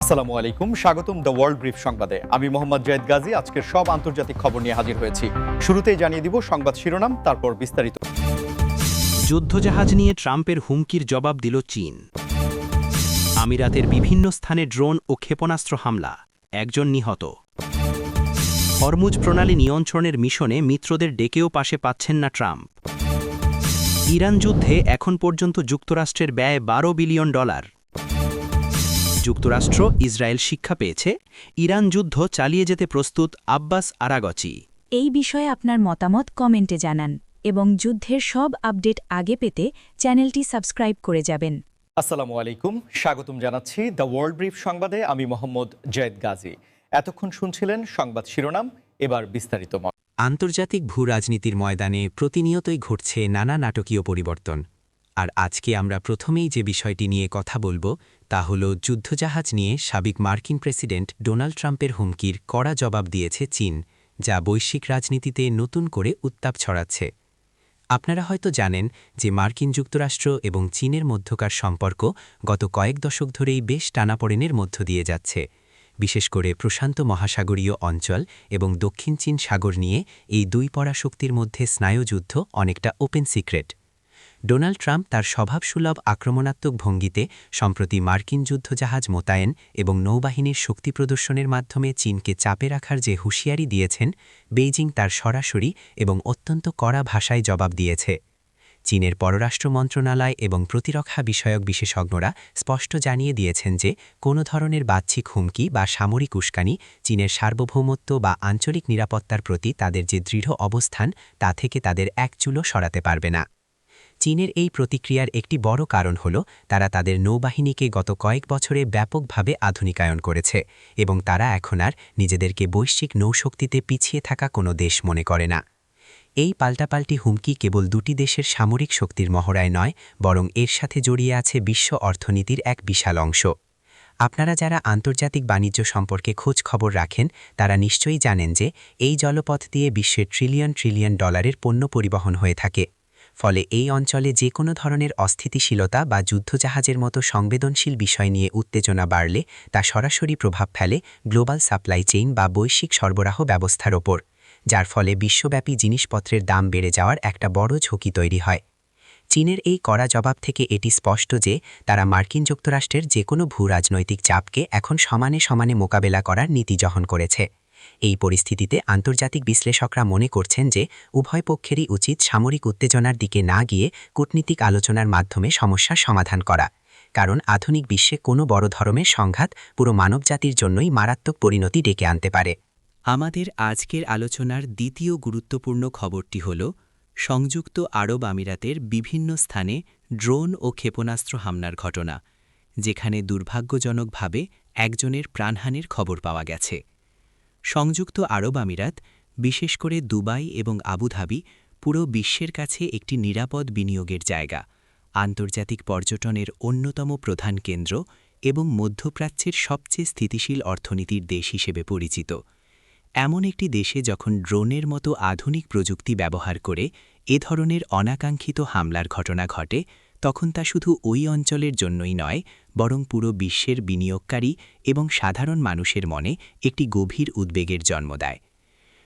আসসালামু আলাইকুম, স্বাগতম দ্য ওয়ার্ল্ড ব্রিফ সংবাদে। আমি মোহাম্মদ জায়েদ গাজী আজকের সব আন্তর্জাতিক খবর নিয়ে হাজির হয়েছি। শুরুতেই জানিয়ে দিব সংবাদ শিরোনাম, তারপর বিস্তারিত। যুদ্ধজাহাজ নিয়ে ট্রাম্পের হুমকির জবাব দিল চীন। আমিরাতের বিভিন্ন স্থানে ড্রোন ও ক্ষেপণাস্ত্র হামলা, একজন নিহত। হরমুজ প্রণালী নিয়ন্ত্রণের মিশনে মিত্রদের ডেকেও পাশে পাচ্ছেন না ট্রাম্প। ইরান যুদ্ধে এখন পর্যন্ত যুক্তরাষ্ট্রের ব্যয় $12 বিলিয়ন। যুক্তরাষ্ট্র ইসরায়েল শিক্ষা পেয়েছে, ইরান যুদ্ধ চালিয়ে যেতে প্রস্তুত আব্বাস আরাগচি। এই বিষয়ে আপনার মতামত কমেন্টে জানান এবং যুদ্ধের সব আপডেট আগে পেতে চ্যানেলটি সাবস্ক্রাইব করে যাবেন। আসসালামু আলাইকুম, স্বাগতম জানাচ্ছি দ্য ওয়ার্ল্ড ব্রিফ সংবাদে। আমি মোহাম্মদ জায়েদ গাজী। এতক্ষণ শুনছিলেন সংবাদ শিরোনাম, এবার বিস্তারিত। আন্তর্জাতিক ভূ-রাজনীতির ময়দানে প্রতিনিয়তই ঘটছে নানা নাটকীয় পরিবর্তন। আর আজকে আমরা প্রথমেই যে বিষয়টি নিয়ে কথা বলবো তা হল যুদ্ধজাহাজ নিয়ে সাবেক মার্কিন প্রেসিডেন্ট ডোনাল্ড ট্রাম্পের হুমকির কড়া জবাব দিয়েছে চীন, যা বৈশ্বিক রাজনীতিতে নতুন করে উত্তাপ ছড়াচ্ছে। আপনারা হয়তো জানেন যে মার্কিন যুক্তরাষ্ট্র এবং চীনের মধ্যকার সম্পর্ক গত কয়েক দশক ধরেই বেশ টানাপোড়েনের মধ্য দিয়ে যাচ্ছে। বিশেষ করে প্রশান্ত মহাসাগরীয় অঞ্চল এবং দক্ষিণ চীন সাগর নিয়ে এই দুই পরাশক্তির মধ্যে স্নায়ুযুদ্ধ অনেকটা ওপেন সিক্রেট। ডোনাল্ড ট্রাম্প তার স্বভাবসুলভ আক্রমণাত্মক ভঙ্গিতে সম্প্রতি মার্কিন যুদ্ধজাহাজ মোতায়েন এবং নৌবাহিনীর শক্তি প্রদর্শনের মাধ্যমে চীনকে চাপে রাখার যে হুঁশিয়ারি দিয়েছেন, বেইজিং তার সরাসরি এবং অত্যন্ত কড়া ভাষায় জবাব দিয়েছে। চীনের পররাষ্ট্র মন্ত্রণালয় এবং প্রতিরক্ষা বিষয়ক বিশেষজ্ঞরা স্পষ্ট জানিয়ে দিয়েছেন যে কোনো ধরনের বাহ্যিক হুমকি বা সামরিক উস্কানি চীনের সার্বভৌমত্ব বা আঞ্চলিক নিরাপত্তার প্রতি তাদের যে দৃঢ় অবস্থান তা থেকে তাদের এক চুলও সরাতে পারবে না। চীনের এই প্রতিক্রিয়ার একটি বড় কারণ হল তারা তাদের নৌবাহিনীকে গত কয়েক বছরে ব্যাপকভাবে আধুনিকায়ন করেছে এবং তারা এখন আর নিজেদেরকে বৈশ্বিক নৌশক্তিতে পিছিয়ে থাকা কোনো দেশ মনে করে না। এই পাল্টাপাল্টি হুমকি কেবল দুটি দেশের সামরিক শক্তির মহড়ায় নয়, বরং এর সাথে জড়িয়ে আছে বিশ্ব অর্থনীতির এক বিশাল অংশ। আপনারা যারা আন্তর্জাতিক বাণিজ্য সম্পর্কে খোঁজ খবর রাখেন তারা নিশ্চয়ই জানেন যে এই জলপথ দিয়ে বিশ্বের ট্রিলিয়ন ট্রিলিয়ন ডলারের পণ্য পরিবহন হয়ে থাকে। ফলে এই অঞ্চলে যে কোনো ধরনের অস্থিতিশীলতা বা যুদ্ধজাহাজের মতো সংবেদনশীল বিষয় নিয়ে উত্তেজনা বাড়লে তা সরাসরি প্রভাব ফেলে গ্লোবাল সাপ্লাই চেইন বা বৈশ্বিক সরবরাহ ব্যবস্থার ওপর, যার ফলে বিশ্বব্যাপী জিনিসপত্রের দাম বেড়ে যাওয়ার একটা বড় ঝুঁকি তৈরি হয়। চীনের এই কড়া জবাব থেকে এটি স্পষ্ট যে তারা মার্কিন যুক্তরাষ্ট্রের যে কোনো ভূ-রাজনৈতিক চাপকে এখন সমানে সমানে মোকাবেলা করার নীতি গ্রহণ করেছে। এই পরিস্থিতিতে আন্তর্জাতিক বিশ্লেষকরা মনে করছেন যে উভয় পক্ষেরই উচিত সামরিক উত্তেজনার দিকে না গিয়ে কূটনীতিক আলোচনার মাধ্যমে সমস্যার সমাধান করা, কারণ আধুনিক বিশ্বে কোনো বড় ধরনের সংঘাত পুরো মানবজাতির জন্যই মারাত্মক পরিণতি ডেকে আনতে পারে। আমাদের আজকের আলোচনার দ্বিতীয় গুরুত্বপূর্ণ খবরটি হল সংযুক্ত আরব আমিরাতের বিভিন্ন স্থানে ড্রোন ও ক্ষেপণাস্ত্র হামলার ঘটনা, যেখানে দুর্ভাগ্যজনকভাবে একজনের প্রাণহানির খবর পাওয়া গেছে। সংযুক্ত আরব আমিরাত, বিশেষ করে দুবাই এবং আবুধাবি, পুরো বিশ্বের কাছে একটি নিরাপদ বিনিয়োগের জায়গা, আন্তর্জাতিক পর্যটনের অন্যতম প্রধান কেন্দ্র এবং মধ্যপ্রাচ্যের সবচেয়ে স্থিতিশীল অর্থনীতির দেশ হিসেবে পরিচিত। এমন একটি দেশে যখন ড্রোনের মতো আধুনিক প্রযুক্তি ব্যবহার করে এ ধরনের অনাকাঙ্ক্ষিত হামলার ঘটনা ঘটে, তখন তা শুধু ওই অঞ্চলের জন্যই নয়, বরং পুরো বিশ্বের বিনিয়োগকারী এবং সাধারণ মানুষের মনে একটি গভীর উদ্বেগের জন্ম দেয়।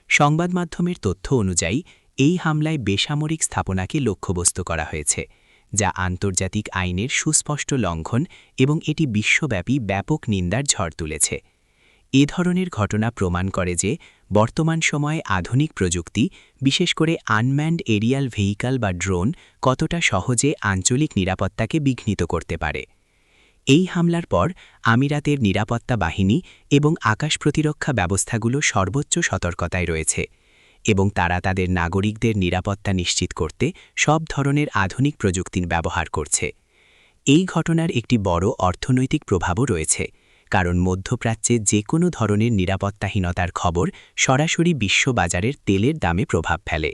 সংবাদ মাধ্যমের তথ্য অনুযায়ী এই হামলায় বেসামরিক স্থাপনাকে লক্ষ্যবস্তু করা হয়েছে, যা আন্তর্জাতিক আইনের সুস্পষ্ট লঙ্ঘন এবং এটি বিশ্বব্যাপী ব্যাপক নিন্দার ঝড় তুলেছে। এ ধরনের ঘটনা প্রমাণ করে যে বর্তমান সময়ে আধুনিক প্রযুক্তি, বিশেষ করে আনম্যান্ড এরিয়াল ভেহিকল বা ড্রোন, কতটা সহজে আঞ্চলিক নিরাপত্তাকে বিঘ্নিত করতে পারে। এই হামলার পর আমিরাতের নিরাপত্তা বাহিনী এবং আকাশ প্রতিরক্ষা ব্যবস্থাগুলো সর্বোচ্চ সতর্কতায় রয়েছে এবং তারা তাদের নাগরিকদের নিরাপত্তা নিশ্চিত করতে সব ধরনের আধুনিক প্রযুক্তির ব্যবহার করছে। এই ঘটনার একটি বড় অর্থনৈতিক প্রভাবও রয়েছে, কারণ মধ্যপ্রাচ্যে যে কোনো ধরনের নিরাপত্তাহীনতার খবর সরাসরি বিশ্ববাজারের তেলের দামে প্রভাব ফেলে।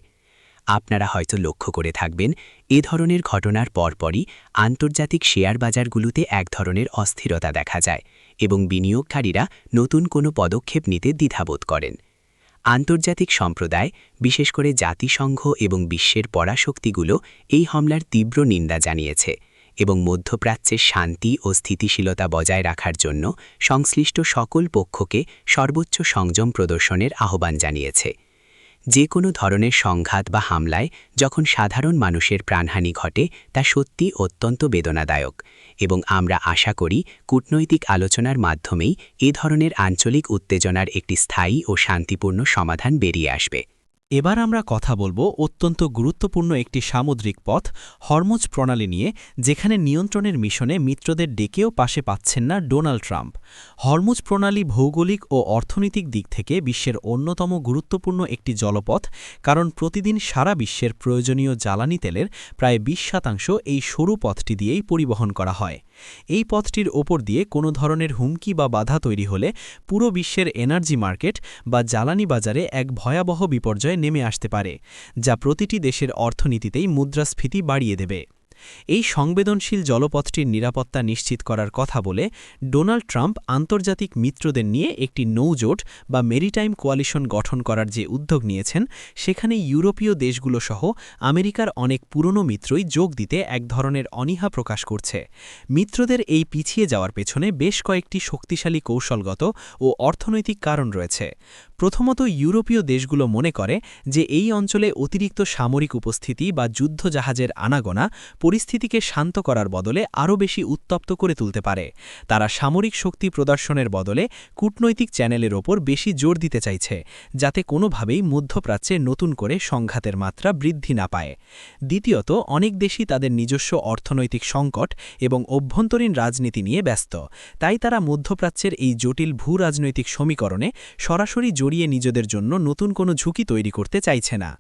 আপনারা হয়তো লক্ষ্য করে থাকবেন, এ ধরনের ঘটনার পরপরই আন্তর্জাতিক শেয়ার বাজারগুলোতে এক ধরনের অস্থিরতা দেখা যায় এবং বিনিয়োগকারীরা নতুন কোনো পদক্ষেপ নিতে দ্বিধাবোধ করেন। আন্তর্জাতিক সম্প্রদায়, বিশেষ করে জাতিসংঘ এবং বিশ্বের পরাশক্তিগুলো এই হামলার তীব্র নিন্দা জানিয়েছে এবং মধ্যপ্রাচ্যে শান্তি ও স্থিতিশীলতা বজায় রাখার জন্য সংশ্লিষ্ট সকল পক্ষকে সর্বোচ্চ সংযম প্রদর্শনের আহ্বান জানিয়েছে। যে কোনো ধরনের সংঘাত বা হামলায় যখন সাধারণ মানুষের প্রাণহানি ঘটে তা সত্যি অত্যন্ত বেদনাদায়ক এবং আমরা আশা করি কূটনৈতিক আলোচনার মাধ্যমেই এ ধরনের আঞ্চলিক উত্তেজনার একটি স্থায়ী ও শান্তিপূর্ণ সমাধান বেরিয়ে আসবে। এবার আমরা কথা বলবো অত্যন্ত গুরুত্বপূর্ণ একটি সামুদ্রিক পথ হরমুজ প্রণালী নিয়ে, যেখানে নিয়ন্ত্রণের মিশনে মিত্রদের ডেকেও পাশে পাচ্ছেন না ডোনাল্ড ট্রাম্প। হরমুজ প্রণালী ভৌগোলিক ও অর্থনৈতিক দিক থেকে বিশ্বের অন্যতম গুরুত্বপূর্ণ একটি জলপথ, কারণ প্রতিদিন সারা বিশ্বের প্রয়োজনীয় জ্বালানি তেলের প্রায় 20% এই সরু পথটি দিয়েই পরিবহন করা হয়। এই পথটির ওপর দিয়ে কোনো ধরনের হুমকি বা বাধা তৈরি হলে পুরো বিশ্বের এনার্জি মার্কেট বা জ্বালানি বাজারে এক ভয়াবহ বিপর্যয় নেমে আসতে পারে, যা প্রতিটি দেশের অর্থনীতিতেই মুদ্রাস্ফীতি বাড়িয়ে দেবে। এই সংবেদনশীল জলপথটির নিরাপত্তা নিশ্চিত করার কথা বলে ডোনাল্ড ট্রাম্প আন্তর্জাতিক মিত্রদের নিয়ে একটি নৌজোট বা মেরিটাইম কোয়ালিশন গঠন করার যে উদ্যোগ নিয়েছেন, সেখানে ইউরোপীয় দেশগুলো সহ আমেরিকার অনেক পুরনো মিত্রই যোগ দিতে এক ধরনের অনীহা প্রকাশ করছে। মিত্রদের এই পিছিয়ে যাওয়ার পেছনে বেশ কয়েকটি শক্তিশালী কৌশলগত ও অর্থনৈতিক কারণ রয়েছে। প্রথমত, ইউরোপীয় দেশগুলো মনে করে যে এই অঞ্চলে অতিরিক্ত সামরিক উপস্থিতি বা যুদ্ধজাহাজের আনাগোনা পরিস্থিতিকে শান্ত করার বদলে আরও বেশি উত্তপ্ত করে তুলতে পারে। তারা সামরিক শক্তি প্রদর্শনের বদলে কূটনৈতিক চ্যানেলের ওপর বেশি জোর দিতে চাইছে, যাতে কোনোভাবেই মধ্যপ্রাচ্যে নতুন করে সংঘাতের মাত্রা বৃদ্ধি না পায়। দ্বিতীয়ত, অনেক দেশই তাদের নিজস্ব অর্থনৈতিক সংকট এবং অভ্যন্তরীণ রাজনীতি নিয়ে ব্যস্ত, তাই তারা মধ্যপ্রাচ্যের এই জটিল ভূ-রাজনৈতিক সমীকরণে সরাসরি জড়িয়ে নিজেদের জন্য নতুন কোনো ঝুঁকি তৈরি করতে চাইছে না।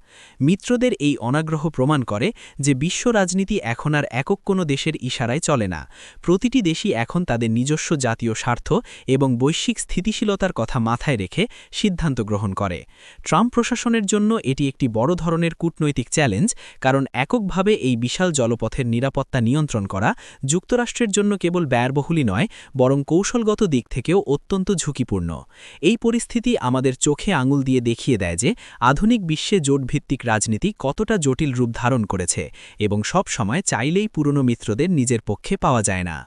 মিত্রদের এই অনাগ্রহ প্রমাণ করে যে বিশ্ব রাজনীতি এখন আর একক কোনো দেশের ইশারায় চলে না। প্রতিটি দেশই এখন তাদের নিজস্ব জাতীয় স্বার্থ এবং বৈশ্বিক স্থিতিশীলতার কথা মাথায় রেখে সিদ্ধান্ত গ্রহণ করে। ট্রাম্প প্রশাসনের জন্য এটি একটি বড় ধরনের কূটনৈতিক চ্যালেঞ্জ, কারণ এককভাবে এই বিশাল জলপথের নিরাপত্তা নিয়ন্ত্রণ করা যুক্তরাষ্ট্রের জন্য কেবল ব্যয়বহুলই নয়, বরং কৌশলগত দিক থেকেও অত্যন্ত ঝুঁকিপূর্ণ। এই পরিস্থিতি আমাদের চোখে আঙুল দিয়ে দেখিয়ে দেয় যে আধুনিক বিশ্বে জোটভিত্তিক রাজনীতি কতটা জটিল রূপ ধারণ করেছে এবং সব সময় চাইলেই পুরনো মিত্রদের নিজের পক্ষে পাওয়া যায় না।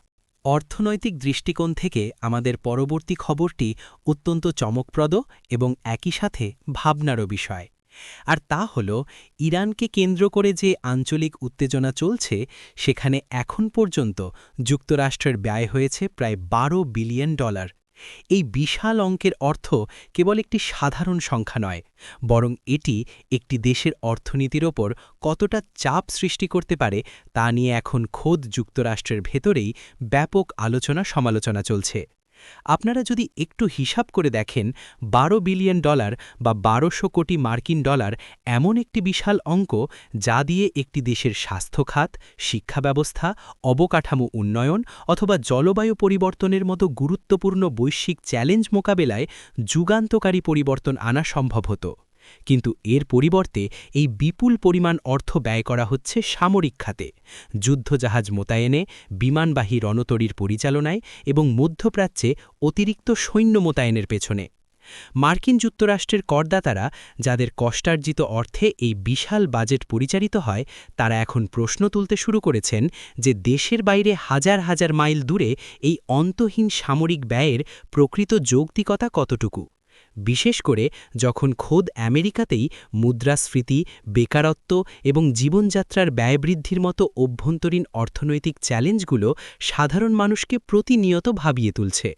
অর্থনৈতিক দৃষ্টিকোণ থেকে আমাদের পরবর্তী খবরটি অত্যন্ত চমকপ্রদ এবং একই সাথে ভাবনারও বিষয়। আর তা হল, ইরানকে কেন্দ্র করে যে আঞ্চলিক উত্তেজনা চলছে, সেখানে এখন পর্যন্ত যুক্তরাষ্ট্রের ব্যয় হয়েছে প্রায় $12 বিলিয়ন। এই বিশাল অঙ্কের অর্থ কেবল একটি সাধারণ সংখ্যা নয়, বরং এটি একটি দেশের অর্থনীতির ওপর কতটা চাপ সৃষ্টি করতে পারে তা নিয়ে এখন খোদ যুক্তরাষ্ট্রের ভেতরেই ব্যাপক আলোচনা সমালোচনা চলছে। আপনারা যদি একটু হিসাব করে দেখেন, $12 বিলিয়ন বা 1200 কোটি মার্কিন ডলার এমন একটি বিশাল অঙ্ক, যা দিয়ে একটি দেশের স্বাস্থ্য খাত, শিক্ষা ব্যবস্থা, অবকাঠামো উন্নয়ন অথবা জলবায়ু পরিবর্তনের মতো গুরুত্বপূর্ণ বৈশ্বিক চ্যালেঞ্জ মোকাবেলায় যুগান্তকারী পরিবর্তন আনা সম্ভব হতো। কিন্তু এর পরিবর্তে এই বিপুল পরিমাণ অর্থ ব্যয় করা হচ্ছে সামরিক খাতে, যুদ্ধজাহাজ মোতায়েনে, বিমানবাহী রণতরীর পরিচালনায় এবং মধ্যপ্রাচ্যে অতিরিক্ত সৈন্য মোতায়েনের পেছনে। মার্কিন যুক্তরাষ্ট্রের করদাতারা, যাদের কষ্টার্জিত অর্থে এই বিশাল বাজেট পরিচালিত হয়, তারা এখন প্রশ্ন তুলতে শুরু করেছেন যে দেশের বাইরে হাজার হাজার মাইল দূরে এই অন্তহীন সামরিক ব্যয়ের প্রকৃত যৌক্তিকতা কতটুকু, বিশেষ করে যখন খোদ আমেরিকাতেই মুদ্রাস্ফীতি, বেকারত্ব এবং জীবনযাত্রার ব্যয় বৃদ্ধির মতো অভ্যন্তরীণ অর্থনৈতিক চ্যালেঞ্জগুলো সাধারণ মানুষকে প্রতিনিয়ত ভাবিয়ে তুলছে।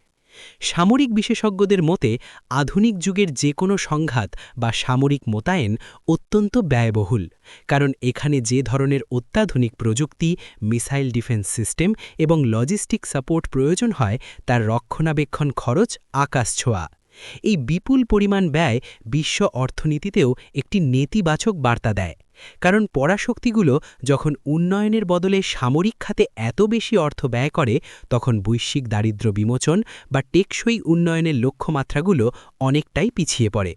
সামরিক বিশেষজ্ঞদের মতে, আধুনিক যুগের যে কোনো সংঘাত বা সামরিক মোতায়েন অত্যন্ত ব্যয়বহুল, কারণ এখানে যে ধরনের অত্যাধুনিক প্রযুক্তি, মিসাইল ডিফেন্স সিস্টেম এবং লজিস্টিক সাপোর্ট প্রয়োজন হয়, তার রক্ষণাবেক্ষণ খরচ আকাশছোঁয়া। এই বিপুল পরিমাণ ব্যয় বিশ্ব অর্থনীতিতেও একটি নেতিবাচক বার্তা দেয়, কারণ পরাশক্তিগুলো যখন উন্নয়নের বদলে সামরিক খাতে এত বেশি অর্থ ব্যয় করে, তখন বৈশ্বিক দারিদ্র্য বিমোচন বা টেকসই উন্নয়নের লক্ষ্যমাত্রাগুলো অনেকটাই পিছিয়ে পড়ে।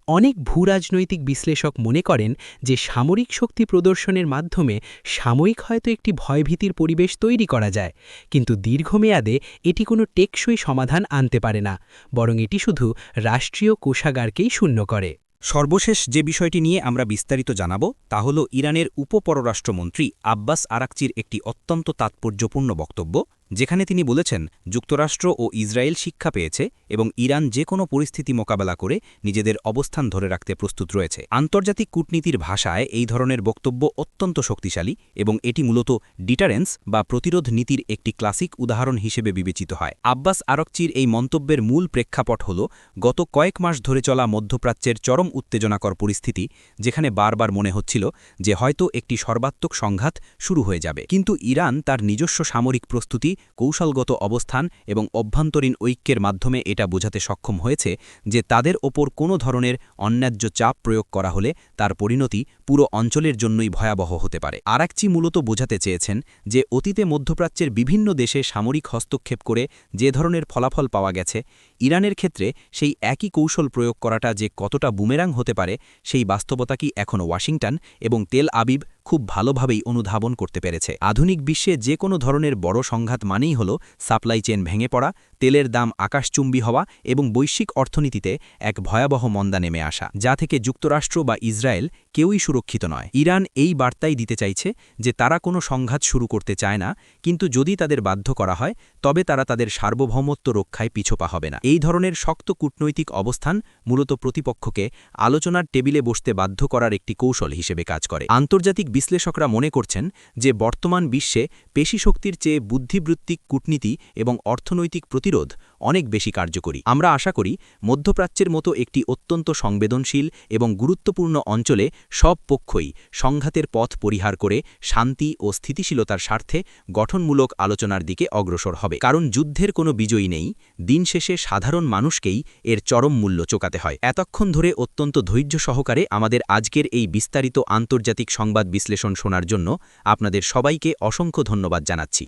অনেক ভূরাজনৈতিক বিশ্লেষক মনে করেন যে সামরিক শক্তি প্রদর্শনের মাধ্যমে সাময়িক হয়তো একটি ভয়ভীতির পরিবেশ তৈরি করা যায়, কিন্তু দীর্ঘমেয়াদে এটি কোনো টেকসই সমাধান আনতে পারে না, বরং এটি শুধু রাষ্ট্রীয় কোষাগারকেই শূন্য করে। সর্বশেষ যে বিষয়টি নিয়ে আমরা বিস্তারিত জানাব তা হল ইরানের উপপররাষ্ট্রমন্ত্রী আব্বাস আরাকচির একটি অত্যন্ত তাৎপর্যপূর্ণ বক্তব্য, যেখানে তিনি বলেছেন যুক্তরাষ্ট্র ও ইসরায়েল শিক্ষা পেয়েছে এবং ইরান যে কোনো পরিস্থিতি মোকাবেলা করে নিজেদের অবস্থান ধরে রাখতে প্রস্তুত রয়েছে। আন্তর্জাতিক কূটনীতির ভাষায় এই ধরনের বক্তব্য অত্যন্ত শক্তিশালী এবং এটি মূলত ডিটারেন্স বা প্রতিরোধ নীতির একটি ক্লাসিক উদাহরণ হিসেবে বিবেচিত হয়। আব্বাস আরাকচির এই মন্তব্যের মূল প্রেক্ষাপট হল গত কয়েক মাস ধরে চলা মধ্যপ্রাচ্যের চরম উত্তেজনাকর পরিস্থিতি, যেখানে বারবার মনে হচ্ছিল যে হয়তো একটি সর্বাত্মক সংঘাত শুরু হয়ে যাবে। কিন্তু ইরান তার নিজস্ব সামরিক প্রস্তুতি, কৌশলগত অবস্থান এবং অভ্যন্তরীণ ঐক্যের মাধ্যমে এটা বোঝাতে সক্ষম হয়েছে যে তাদের ওপর কোনো ধরনের অন্যায্য চাপ প্রয়োগ করা হলে তার পরিণতি পুরো অঞ্চলের জন্যই ভয়াবহ হতে পারে। আরাকচি মূলত বোঝাতে চেয়েছেন যে অতীতে মধ্যপ্রাচ্যের বিভিন্ন দেশে সামরিক হস্তক্ষেপ করে যে ধরনের ফলাফল পাওয়া গেছে, ইরানের ক্ষেত্রে সেই একই কৌশল প্রয়োগ করাটা যে কতটা বুমেরাং হতে পারে সেই বাস্তবতা কি এখন ওয়াশিংটন এবং তেল আবিব খুব ভালোভাবেই অনুধাবন করতে পেরেছে। আধুনিক বিশ্বে যে কোনো ধরনের বড় সংঘাত মানেই হল সাপ্লাই চেইন ভেঙে পড়া, তেলের দাম আকাশচুম্বী হওয়া এবং বৈশ্বিক অর্থনীতিতে এক ভয়াবহ মন্দা নেমে আসা, যা থেকে যুক্তরাষ্ট্র বা ইসরায়েল কেউই সুরক্ষিত নয়। ইরান এই বার্তাই দিতে চাইছে যে তারা কোনো সংঘাত শুরু করতে চায় না, কিন্তু যদি তাদের বাধ্য করা হয় তবে তারা তাদের সার্বভৌমত্ব রক্ষায় পিছোপা হবে না। এই ধরনের শক্ত কূটনৈতিক অবস্থান মূলত প্রতিপক্ষকে আলোচনার টেবিলে বসতে বাধ্য করার একটি কৌশল হিসেবে কাজ করে। আন্তর্জাতিক বিশ্লেষকরা মনে করছেন যে বর্তমান বিশ্বে পেশিশক্তির চেয়ে বুদ্ধিবৃত্তিক কূটনীতি এবং অর্থনৈতিক প্রতিরোধ অনেক বেশি কার্যকরী। আমরা আশা করি মধ্যপ্রাচ্যের মতো একটি অত্যন্ত সংবেদনশীল এবং গুরুত্বপূর্ণ অঞ্চলে সব পক্ষই সংঘাতের পথ পরিহার করে শান্তি ও স্থিতিশীলতার স্বার্থে গঠনমূলক আলোচনার দিকে অগ্রসর হবে। কারণ যুদ্ধের কোনো বিজয়ী নেই, দিন শেষে সাধারণ মানুষকেই এর চরম মূল্য চোকাতে হয়। এতক্ষণ ধরে অত্যন্ত ধৈর্য সহকারে আমাদের আজকের এই বিস্তারিত আন্তর্জাতিক সংবাদ বিশ্লেষণ শোনার জন্য আপনাদের সবাইকে অসংখ্য ধন্যবাদ জানাচ্ছি।